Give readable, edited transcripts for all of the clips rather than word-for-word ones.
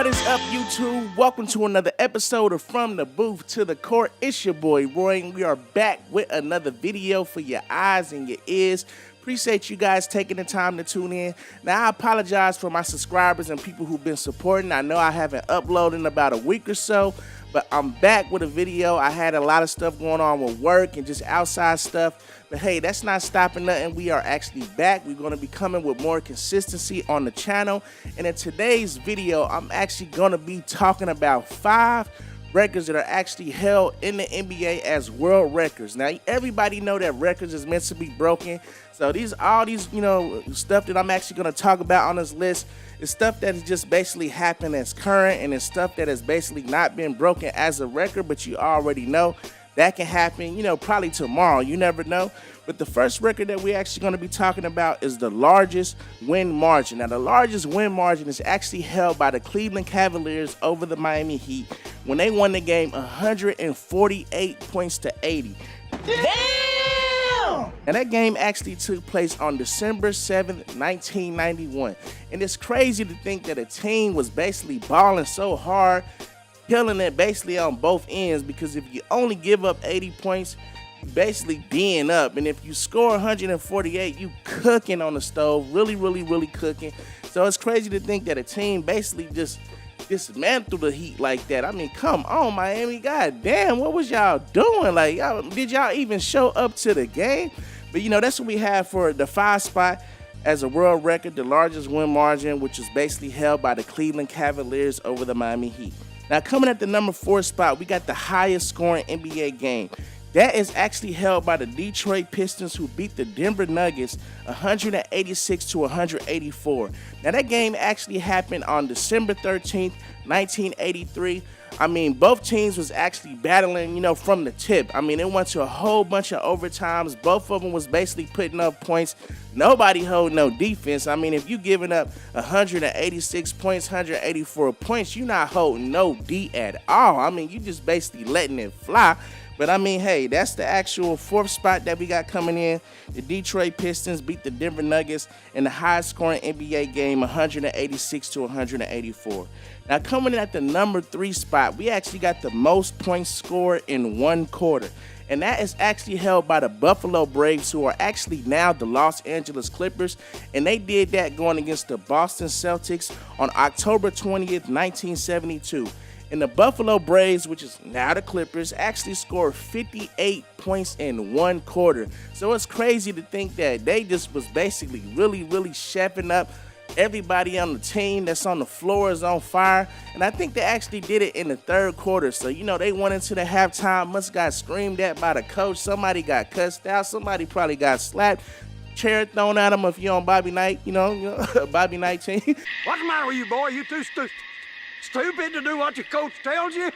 What is up, YouTube? Welcome to another episode of From the Booth to the Court. It's your boy Roy, and we are back with another video for your eyes and your ears. Appreciate you guys taking the time to tune in. Now, I apologize for my subscribers and people who've been supporting. I know I haven't uploaded in about a week or so, but I'm back with a video. I had a lot of stuff going on with work and just outside stuff. But hey, that's not stopping nothing. We are actually back. We're going to be coming with more consistency on the channel. And in today's video, I'm actually going to be talking about 5 records that are actually held in the NBA as world records. Now, everybody know that records is meant to be broken. So all these, stuff that I'm actually going to talk about on this list is stuff that has just basically happened as current, and it's stuff that has basically not been broken as a record, but you already know that can happen, probably tomorrow. You never know. But the first record that we're actually going to be talking about is the largest win margin. Now, the largest win margin is actually held by the Cleveland Cavaliers over the Miami Heat when they won the game 148 points to 80. Damn! And that game actually took place on December 7th, 1991. And it's crazy to think that a team was basically balling so hard, killing it basically on both ends, because if you only give up 80 points, you basically D'ing up. And if you score 148, you cooking on the stove, really cooking. So it's crazy to think that a team basically just dismantled the Heat like that. I mean, come on, Miami. God damn, what was y'all doing? Like, did y'all even show up to the game? But, that's what we have for the 5 spot as a world record, the largest win margin, which is basically held by the Cleveland Cavaliers over the Miami Heat. Now, coming at the number 4 spot, we got the highest scoring NBA game. That is actually held by the Detroit Pistons, who beat the Denver Nuggets 186 to 184. Now, that game actually happened on December 13th, 1983. I mean, both teams was actually battling, from the tip. I mean, it went to a whole bunch of overtimes. Both of them was basically putting up points. Nobody hold no defense. I mean, if you giving up 186 points, 184 points, you're not holding no D at all. I mean, you just basically letting it fly. But I mean, hey, that's the actual 4th spot that we got coming in. The Detroit Pistons beat the Denver Nuggets in the highest scoring NBA game, 186 to 184. Now, coming in at the number 3 spot, we actually got the most points scored in one quarter. And that is actually held by the Buffalo Braves, who are actually now the Los Angeles Clippers. And they did that going against the Boston Celtics on October 20th, 1972. And the Buffalo Braves, which is now the Clippers, actually scored 58 points in one quarter. So it's crazy to think that they just was basically really chefing up. Everybody on the team that's on the floor is on fire. And I think they actually did it in the 3rd quarter. So, they went into the halftime, must got screamed at by the coach. Somebody got cussed out. Somebody probably got slapped. Chair thrown at them if you're on Bobby Knight, Bobby Knight team. What's the matter with you, boy? You too stupid to do what your coach tells you?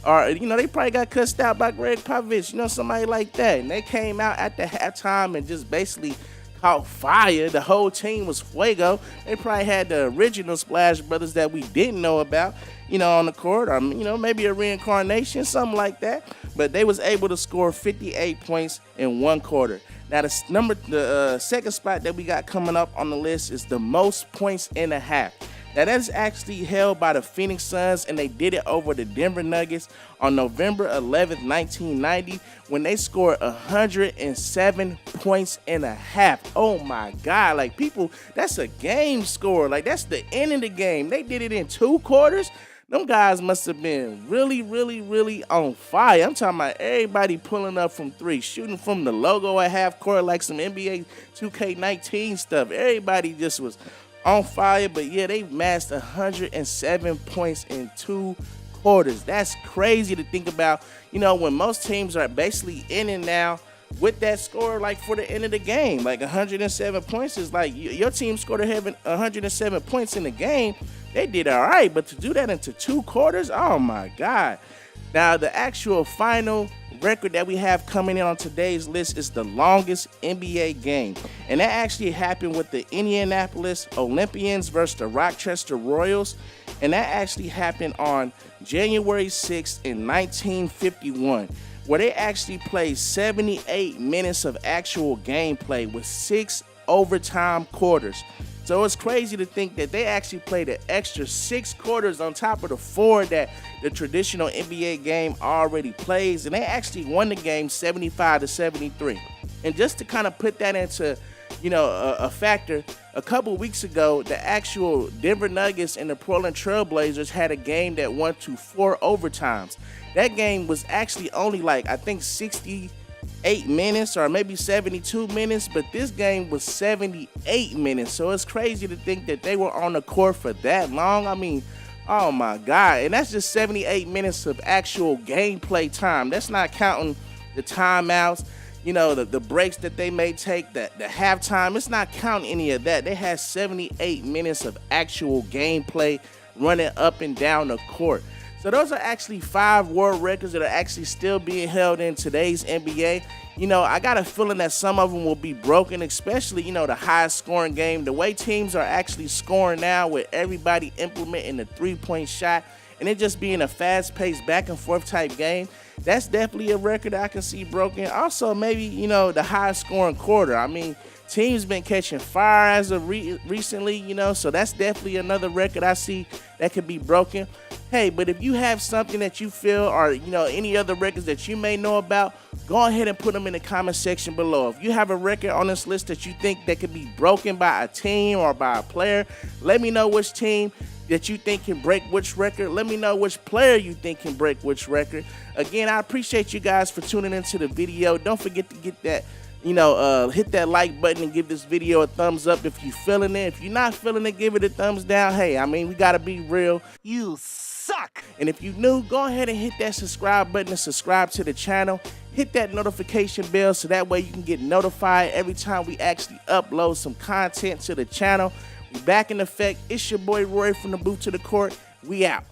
Or, they probably got cussed out by Greg Popovich, somebody like that. And they came out at the halftime and just basically caught fire. The whole team was fuego. They probably had the original Splash Brothers that we didn't know about, on the court, or, maybe a reincarnation, something like that. But they was able to score 58 points in one quarter. Now, the 2nd spot that we got coming up on the list is the most points in a half. Now, that is actually held by the Phoenix Suns, and they did it over the Denver Nuggets on November 11th, 1990, when they scored 107 points in a half. Oh, my God. Like, people, that's a game score. Like, that's the end of the game. They did it in 2 quarters. Them guys must have been really on fire. I'm talking about everybody pulling up from 3, shooting from the logo at half court like some NBA 2K19 stuff. Everybody just was on fire. But yeah, they massed 107 points in 2 quarters. That's crazy to think about, when most teams are basically in and now with that score, like for the end of the game. Like 107 points is like your team scored 107 points in the game. They did all right, but to do that into 2 quarters, oh my God. Now, the actual final record that we have coming in on today's list is the longest NBA game. And that actually happened with the Indianapolis Olympians versus the Rochester Royals. And that actually happened on January 6th in 1951, where they actually played 78 minutes of actual gameplay with 6 overtime quarters. So it's crazy to think that they actually played an extra 6 quarters on top of the 4 that the traditional NBA game already plays, and they actually won the game 75-73. And just to kind of put that into, a factor, a couple weeks ago, the actual Denver Nuggets and the Portland Trailblazers had a game that went to 4 overtimes. That game was actually only I think 68 minutes or maybe 72 minutes, but this game was 78 minutes. So it's crazy to think that they were on the court for that long. I mean, oh my God. And that's just 78 minutes of actual gameplay time. That's not counting the timeouts, the breaks that they may take, the halftime. It's not counting any of that. They had 78 minutes of actual gameplay running up and down the court. So those are actually 5 world records that are actually still being held in today's NBA. I got a feeling that some of them will be broken, especially, the highest scoring game. The way teams are actually scoring now with everybody implementing the 3-point shot and it just being a fast-paced back and forth type game, that's definitely a record that I can see broken. Also, maybe, the highest scoring quarter. I mean, teams been catching fire as of recently, so that's definitely another record I see that could be broken. Hey, but if you have something that you feel or, any other records that you may know about, go ahead and put them in the comment section below. If you have a record on this list that you think that could be broken by a team or by a player, let me know which team that you think can break which record. Let me know which player you think can break which record. Again, I appreciate you guys for tuning into the video. Don't forget to get that, hit that like button and give this video a thumbs up if you're feeling it. If you're not feeling it, give it a thumbs down. Hey, I mean, we got to be real. You suck. And if you're new, go ahead and hit that subscribe button and subscribe to the channel. Hit that notification bell so that way you can get notified every time we actually upload some content to the channel. We back in effect. It's your boy Roy from the booth to the court. We out.